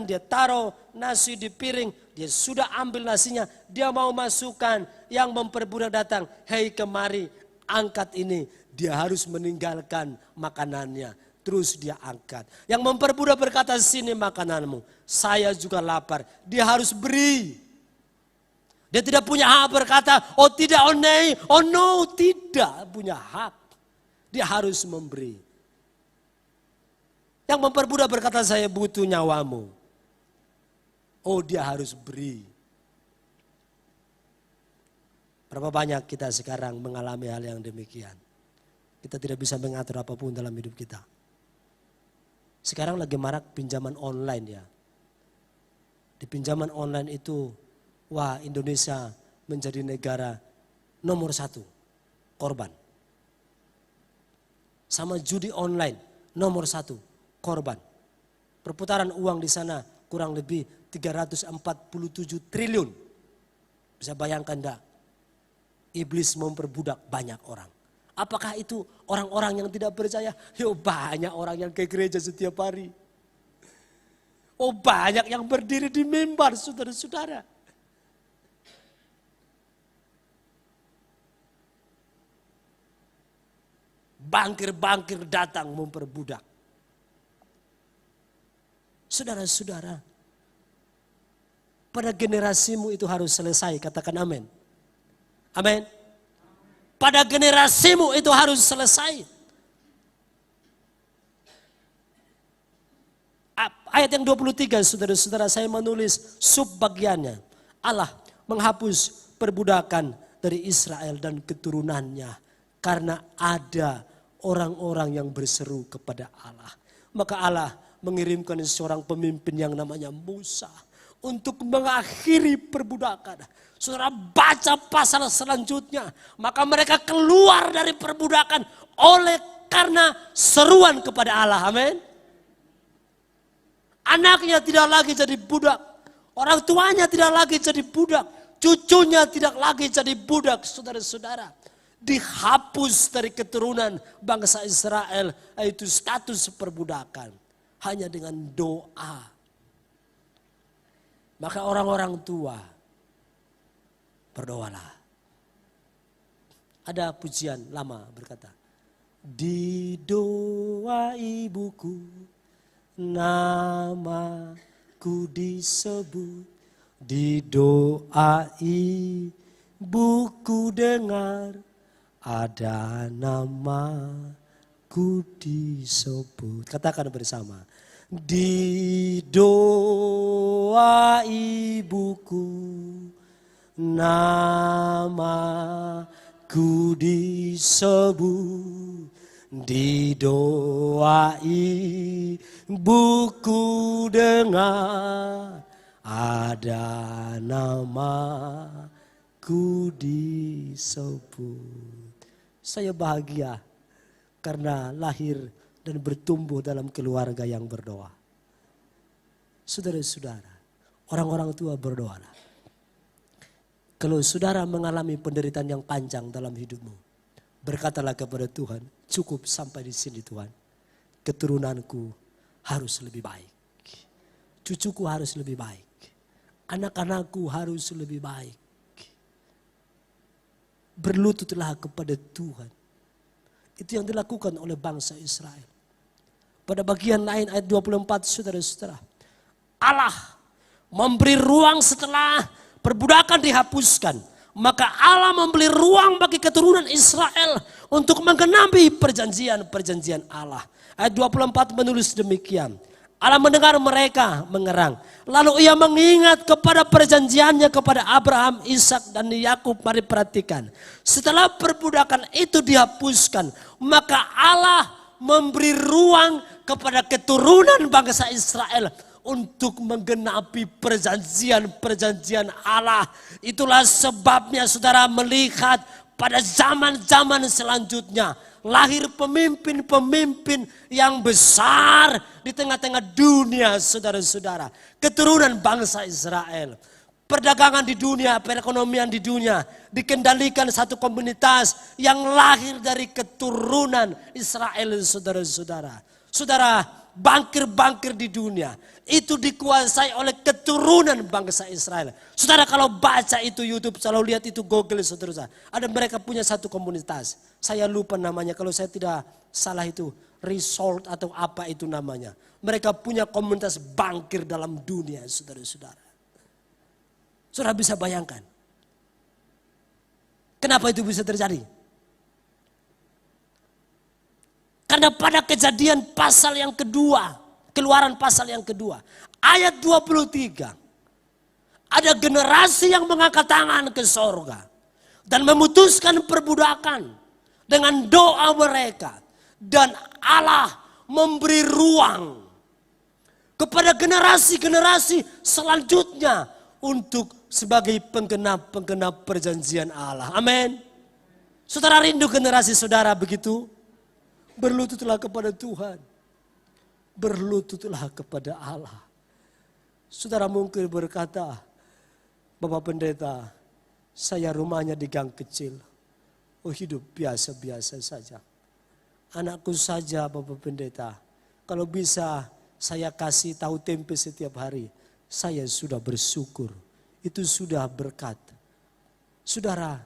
dia taruh nasi di piring, dia sudah ambil nasinya, dia mau masukkan, yang memperbudak datang, hei kemari, angkat ini, dia harus meninggalkan makanannya, terus dia angkat. Yang memperbudak berkata sini makananmu, saya juga lapar, dia harus beri. Dia tidak punya hak berkata, oh tidak, oh nay, oh no, tidak punya hak, dia harus memberi. Yang memperbudak berkata saya butuh nyawamu. Oh dia harus beri. Berapa banyak kita sekarang mengalami hal yang demikian. Kita tidak bisa mengatur apapun dalam hidup kita. Sekarang lagi marak pinjaman online ya. Di pinjaman online itu, wah Indonesia menjadi negara nomor 1 korban. Sama judi online nomor 1 korban. Perputaran uang di sana kurang lebih 347 triliun. Bisa bayangkan enggak? Iblis memperbudak banyak orang. Apakah itu orang-orang yang tidak percaya? Yo banyak orang yang ke gereja setiap hari. Oh banyak yang berdiri di mimbar saudara-saudara. Bangkir-bangkir datang memperbudak. Saudara-saudara, pada generasimu itu harus selesai, katakan amin. Amin. Pada generasimu itu harus selesai. Ayat yang 23 saudara-saudara, saya menulis subbagiannya. Allah menghapus perbudakan dari Israel dan keturunannya. Karena ada orang-orang yang berseru kepada Allah. Maka Allah mengirimkan seorang pemimpin yang namanya Musa. Untuk mengakhiri perbudakan. Saudara baca pasal selanjutnya. Maka mereka keluar dari perbudakan oleh karena seruan kepada Allah. Amin. Anaknya tidak lagi jadi budak. Orang tuanya tidak lagi jadi budak. Cucunya tidak lagi jadi budak, saudara-saudara. Dihapus dari keturunan bangsa Israel, yaitu status perbudakan. Hanya dengan doa. Maka orang-orang tua, berdoalah. Ada pujian lama berkata, di doa ibuku, namaku disebut, di doa ibuku dengar, ada namaku disebut. Katakan bersama, di doa ibuku, namaku disebut. Di doa ibuku dengar, ada namaku disebut. Saya bahagia karena lahir dan bertumbuh dalam keluarga yang berdoa. Saudara-saudara, orang-orang tua berdoalah. Kalau saudara mengalami penderitaan yang panjang dalam hidupmu, berkatalah kepada Tuhan, cukup sampai di sini Tuhan. Keturunanku harus lebih baik. Cucuku harus lebih baik. Anak-anakku harus lebih baik. Berlututlah kepada Tuhan. Itu yang dilakukan oleh bangsa Israel. Pada bagian lain ayat 24 saudara-saudara. Allah memberi ruang setelah perbudakan dihapuskan. Maka Allah memberi ruang bagi keturunan Israel untuk menggenapi perjanjian-perjanjian Allah. Ayat 24 menulis demikian. Allah mendengar mereka mengerang. Lalu ia mengingat kepada perjanjiannya kepada Abraham, Ishak dan Yakub. Mari perhatikan. Setelah perbudakan itu dihapuskan, maka Allah memberi ruang kepada keturunan bangsa Israel untuk menggenapi perjanjian-perjanjian Allah. Itulah sebabnya saudara melihat pada zaman-zaman selanjutnya lahir pemimpin-pemimpin yang besar di tengah-tengah dunia saudara-saudara. Keturunan bangsa Israel. Perdagangan di dunia, perekonomian di dunia dikendalikan satu komunitas yang lahir dari keturunan Israel saudara-saudara. Saudara, bangkir-bangkir di dunia itu dikuasai oleh keturunan bangsa Israel. Saudara kalau baca itu YouTube, selalu lihat itu Google saudara. Ada mereka punya satu komunitas. Saya lupa namanya, kalau saya tidak salah itu resort atau apa itu namanya. Mereka punya komunitas bangkir dalam dunia saudara-saudara. Saudara bisa bayangkan. Kenapa itu bisa terjadi? Karena pada Kejadian pasal yang kedua, Keluaran pasal yang kedua, ayat 23. Ada generasi yang mengangkat tangan ke sorga. dan memutuskan perbudakan dengan doa mereka. Dan Allah memberi ruang kepada generasi-generasi selanjutnya untuk sebagai penggenap perjanjian Allah. Amin. Saudara rindu generasi saudara begitu? Berlututlah kepada Tuhan. Berlututlah kepada Allah. Saudara mungkin berkata, Bapak Pendeta, saya rumahnya di gang kecil. Oh, hidup biasa-biasa saja. Anakku saja Bapak Pendeta, kalau bisa saya kasih tahu tempe setiap hari, saya sudah bersyukur. Itu sudah berkat. Saudara,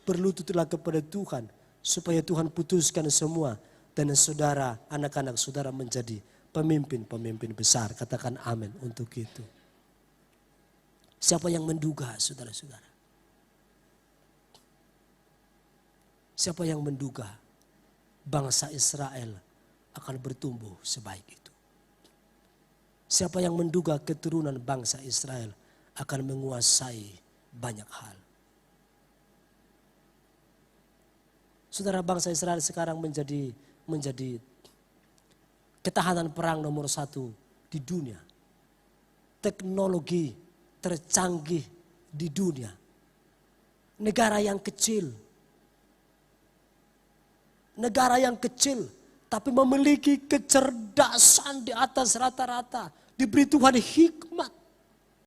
berlututlah kepada Tuhan supaya Tuhan putuskan semua. Dan saudara, anak-anak saudara menjadi pemimpin-pemimpin besar. Katakan amin untuk itu. Siapa yang menduga saudara-saudara? Siapa yang menduga bangsa Israel akan bertumbuh sebaik itu? Siapa yang menduga keturunan bangsa Israel akan menguasai banyak hal? Saudara, bangsa Israel sekarang menjadi ketahanan perang nomor 1 di dunia. Teknologi tercanggih di dunia. Negara yang kecil. Negara yang kecil tapi memiliki kecerdasan di atas rata-rata. Diberi Tuhan hikmat.